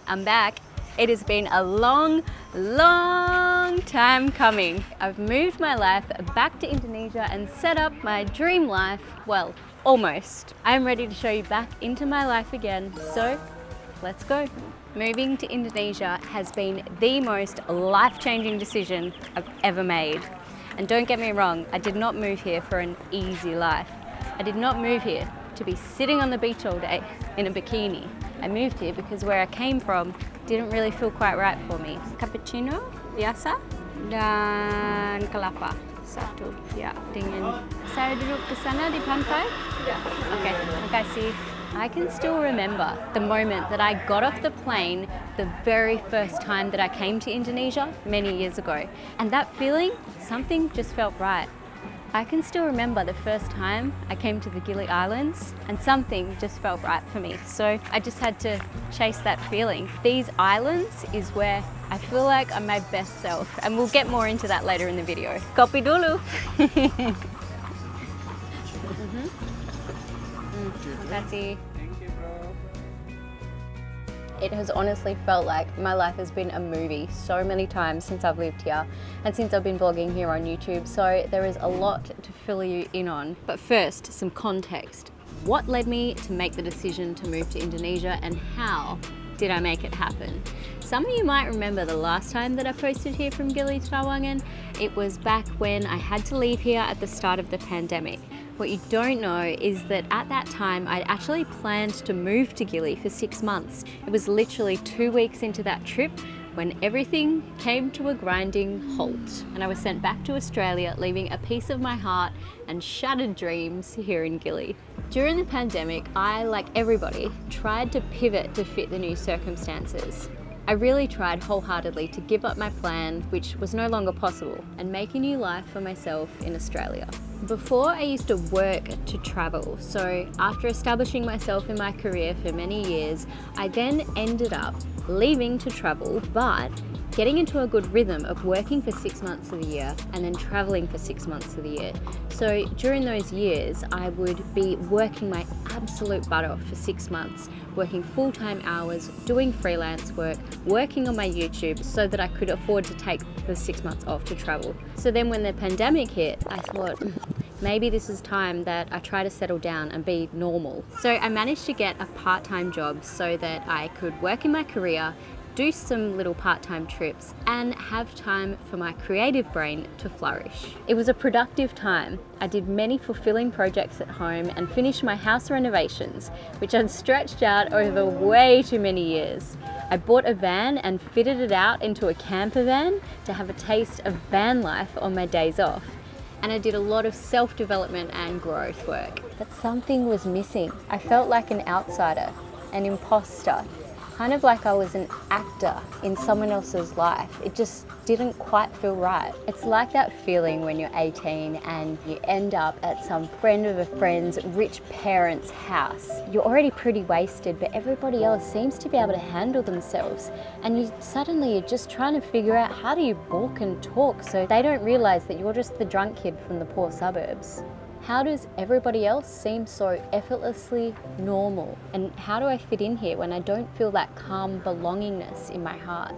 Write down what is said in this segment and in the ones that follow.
I'm back. It has been a long time coming. I've moved my life back to Indonesia and set up my dream life, well, almost. I'm ready to show you back into my life again, so let's go. Moving to Indonesia has been the most life-changing decision I've ever made. And don't get me wrong, I did not move here for an easy life. I did not move here to be sitting on the beach all day in a bikini. I moved here because where I came from didn't really feel quite right for me. Cappuccino biasa dan kelapa satu. Ya, dingin. Saya duduk di sana di pantai. Ya. Okay, makasih. I can still remember the moment that I got off the plane the very first time that I came to Indonesia many years ago. And that feeling, something just felt right. I can still remember the first time I came to the Gili Islands and something just felt right for me. So I just had to chase that feeling. These islands is where I feel like I'm my best self, and we'll get more into that later in the video. Kopi dulu. Makasih. It has honestly felt like my life has been a movie so many times since I've lived here and since I've been vlogging here on YouTube, so there is a lot to fill you in on. But first, some context. What led me to make the decision to move to Indonesia and how did I make it happen? Some of you might remember the last time that I posted here from Gili Trawangan. It was back when I had to leave here at the start of the pandemic. What you don't know is that at that time, I'd actually planned to move to Gili for 6 months. It was literally 2 weeks into that trip when everything came to a grinding halt. And I was sent back to Australia, leaving a piece of my heart and shattered dreams here in Gili. During the pandemic, I, like everybody, tried to pivot to fit the new circumstances. I really tried wholeheartedly to give up my plan, which was no longer possible, and make a new life for myself in Australia. Before, I used to work to travel, so after establishing myself in my career for many years, I then ended up leaving to travel, but getting into a good rhythm of working for 6 months of the year and then traveling for 6 months of the year. So during those years, I would be working my absolute butt off for 6 months, working full-time hours, doing freelance work, working on my YouTube so that I could afford to take the 6 months off to travel. So then when the pandemic hit, I thought, maybe this is time that I try to settle down and be normal. So I managed to get a part-time job so that I could work in my career, do some little part-time trips, and have time for my creative brain to flourish. It was a productive time. I did many fulfilling projects at home and finished my house renovations, which had stretched out over way too many years. I bought a van and fitted it out into a camper van to have a taste of van life on my days off. And I did a lot of self-development and growth work. But something was missing. I felt like an outsider, an imposter, kind of like I was an actor in someone else's life. It just didn't quite feel right. It's like that feeling when you're 18 and you end up at some friend of a friend's rich parents' house. You're already pretty wasted, but everybody else seems to be able to handle themselves. And you're just trying to figure out how do you walk and talk so they don't realize that you're just the drunk kid from the poor suburbs. How does everybody else seem so effortlessly normal? And how do I fit in here when I don't feel that calm belongingness in my heart?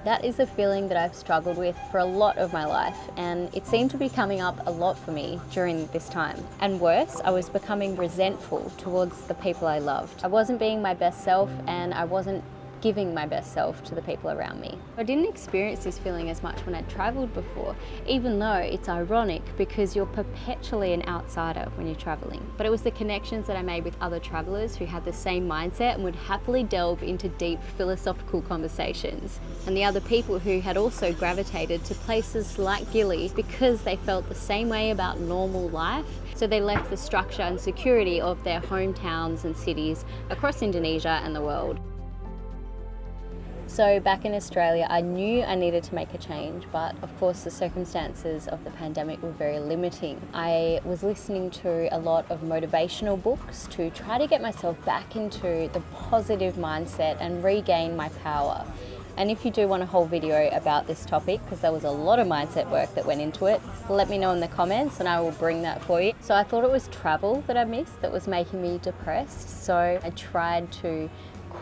That is a feeling that I've struggled with for a lot of my life, and it seemed to be coming up a lot for me during this time. And worse, I was becoming resentful towards the people I loved. I wasn't being my best self, and I wasn't giving my best self to the people around me. I didn't experience this feeling as much when I'd traveled before, even though it's ironic because you're perpetually an outsider when you're traveling. But it was the connections that I made with other travelers who had the same mindset and would happily delve into deep philosophical conversations. And the other people who had also gravitated to places like Gili because they felt the same way about normal life. So they left the structure and security of their hometowns and cities across Indonesia and the world. So back in Australia, I knew I needed to make a change, but of course the circumstances of the pandemic were very limiting. I was listening to a lot of motivational books to try to get myself back into the positive mindset and regain my power. And if you do want a whole video about this topic, because there was a lot of mindset work that went into it, let me know in the comments and I will bring that for you. So I thought it was travel that I missed that was making me depressed. So I tried to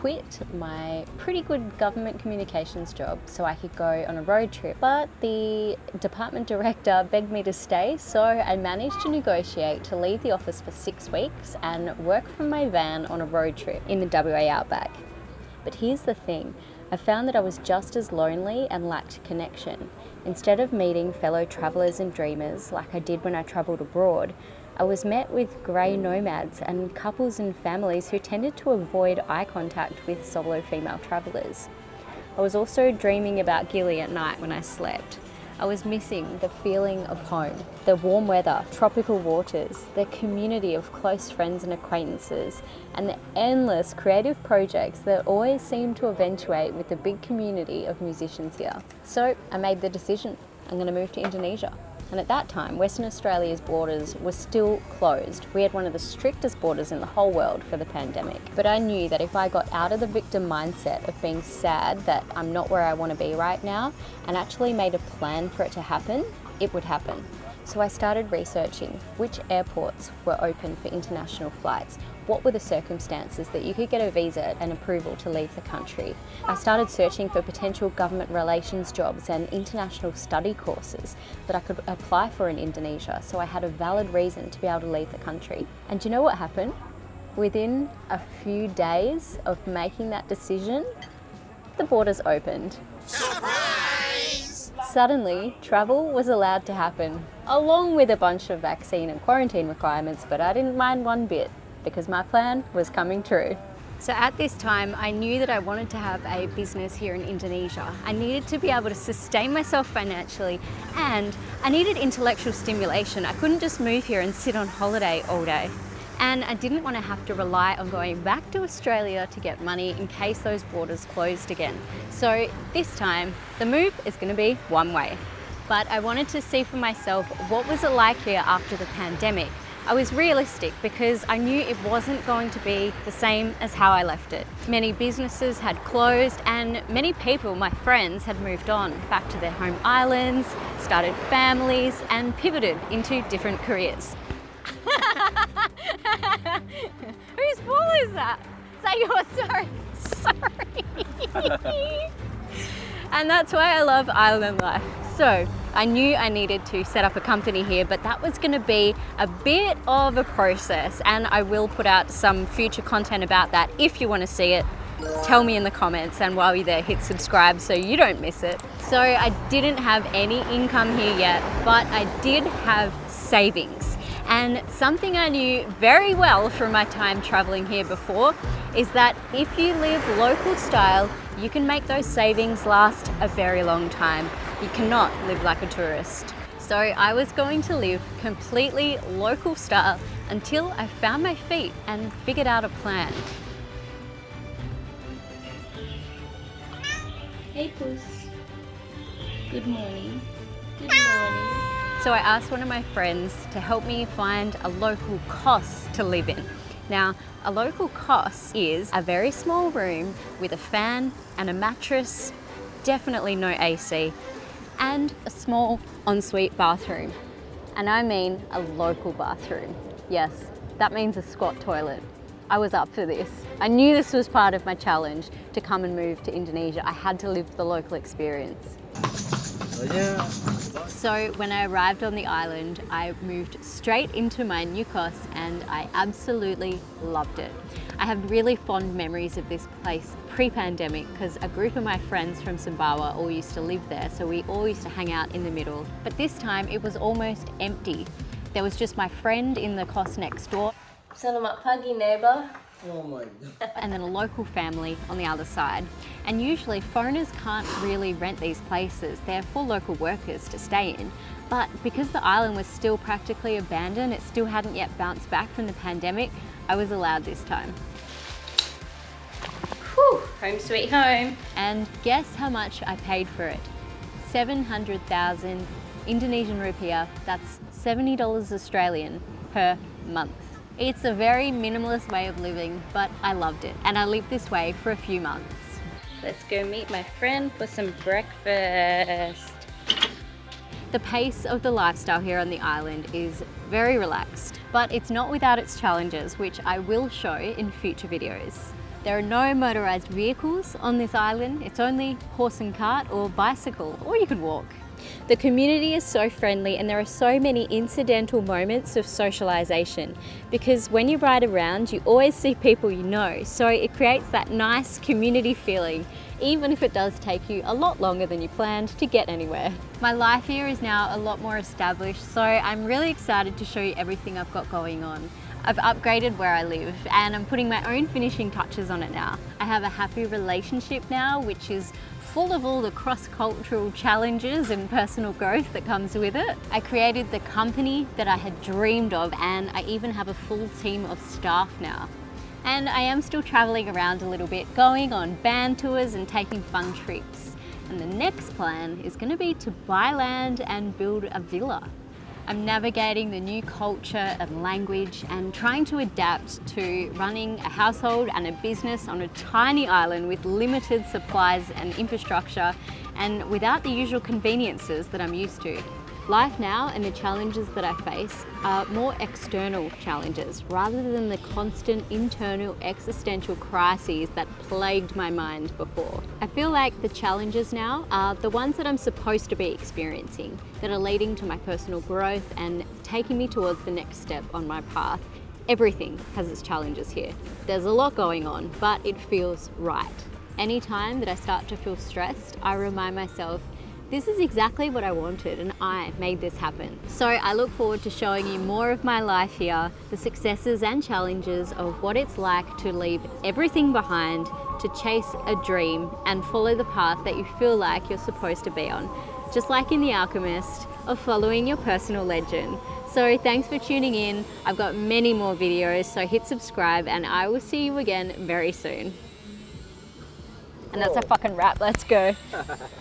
quit my pretty good government communications job so I could go on a road trip, but the department director begged me to stay, so I managed to negotiate to leave the office for 6 weeks and work from my van on a road trip in the WA outback. But here's the thing, I found that I was just as lonely and lacked connection. Instead of meeting fellow travellers and dreamers like I did when I travelled abroad, I was met with grey nomads and couples and families who tended to avoid eye contact with solo female travellers. I was also dreaming about Gili at night when I slept. I was missing the feeling of home, the warm weather, tropical waters, the community of close friends and acquaintances, and the endless creative projects that always seem to eventuate with the big community of musicians here. So I made the decision, I'm going to move to Indonesia. And at that time, Western Australia's borders were still closed. We had one of the strictest borders in the whole world for the pandemic. But I knew that if I got out of the victim mindset of being sad that I'm not where I want to be right now and actually made a plan for it to happen, it would happen. So I started researching which airports were open for international flights. What were the circumstances that you could get a visa and approval to leave the country? I started searching for potential government relations jobs and international study courses that I could apply for in Indonesia, so I had a valid reason to be able to leave the country. And do you know what happened? Within a few days of making that decision, the borders opened. Surprise! Suddenly, travel was allowed to happen, along with a bunch of vaccine and quarantine requirements, but I didn't mind one bit, because my plan was coming true. So at this time, I knew that I wanted to have a business here in Indonesia. I needed to be able to sustain myself financially, and I needed intellectual stimulation. I couldn't just move here and sit on holiday all day. And I didn't want to have to rely on going back to Australia to get money in case those borders closed again. So this time, the move is going to be one way. But I wanted to see for myself what was it like here after the pandemic. I was realistic because I knew it wasn't going to be the same as how I left it. Many businesses had closed and many people, my friends, had moved on back to their home islands, started families and pivoted into different careers. Whose ball is that? Is that yours? Sorry. And that's why I love island life. So I knew I needed to set up a company here, but that was going to be a bit of a process, and I will put out some future content about that. If you want to see it, tell me in the comments, and while you're there, hit subscribe so you don't miss it. So I didn't have any income here yet, but I did have savings. And something I knew very well from my time traveling here before is that if you live local style, you can make those savings last a very long time. You cannot live like a tourist. So I was going to live completely local style until I found my feet and figured out a plan. Hey Puss. Good morning. Good morning. So I asked one of my friends to help me find a local kos to live in. Now, a local kos is a very small room with a fan and a mattress, definitely no AC, and a small ensuite bathroom. And I mean a local bathroom. Yes, that means a squat toilet. I was up for this. I knew this was part of my challenge to come and move to Indonesia. I had to live the local experience. So when I arrived on the island, I moved straight into my new kos and I absolutely loved it. I have really fond memories of this place pre-pandemic because a group of my friends from Sumbawa all used to live there, so we all used to hang out in the middle. But this time it was almost empty. There was just my friend in the kos next door. Selamat pagi, neighbor. Oh my God. And then a local family on the other side. And usually foreigners can't really rent these places. They're for local workers to stay in. But because the island was still practically abandoned, it still hadn't yet bounced back from the pandemic, I was allowed this time. Whew, home sweet home. And guess how much I paid for it? 700,000 Indonesian rupiah, that's $70 Australian per month. It's a very minimalist way of living, but I loved it. And I lived this way for a few months. Let's go meet my friend for some breakfast. The pace of the lifestyle here on the island is very relaxed, but it's not without its challenges, which I will show in future videos. There are no motorised vehicles on this island. It's only horse and cart or bicycle, or you could walk. The community is so friendly and there are so many incidental moments of socialisation because when you ride around you always see people you know, so it creates that nice community feeling even if it does take you a lot longer than you planned to get anywhere. My life here is now a lot more established, so I'm really excited to show you everything I've got going on. I've upgraded where I live and I'm putting my own finishing touches on it now. I have a happy relationship now, which is full of all the cross-cultural challenges and personal growth that comes with it. I created the company that I had dreamed of and I even have a full team of staff now. And I am still traveling around a little bit, going on band tours and taking fun trips. And the next plan is going to be to buy land and build a villa. I'm navigating the new culture and language and trying to adapt to running a household and a business on a tiny island with limited supplies and infrastructure and without the usual conveniences that I'm used to. Life now and the challenges that I face are more external challenges rather than the constant internal existential crises that plagued my mind before. I feel like the challenges now are the ones that I'm supposed to be experiencing, that are leading to my personal growth and taking me towards the next step on my path. Everything has its challenges here. There's a lot going on, but it feels right. Anytime that I start to feel stressed, I remind myself this is exactly what I wanted and I made this happen. So I look forward to showing you more of my life here, the successes and challenges of what it's like to leave everything behind, to chase a dream and follow the path that you feel like you're supposed to be on. Just like in The Alchemist, of following your personal legend. So thanks for tuning in. I've got many more videos, so hit subscribe and I will see you again very soon. And that's a fucking wrap, let's go.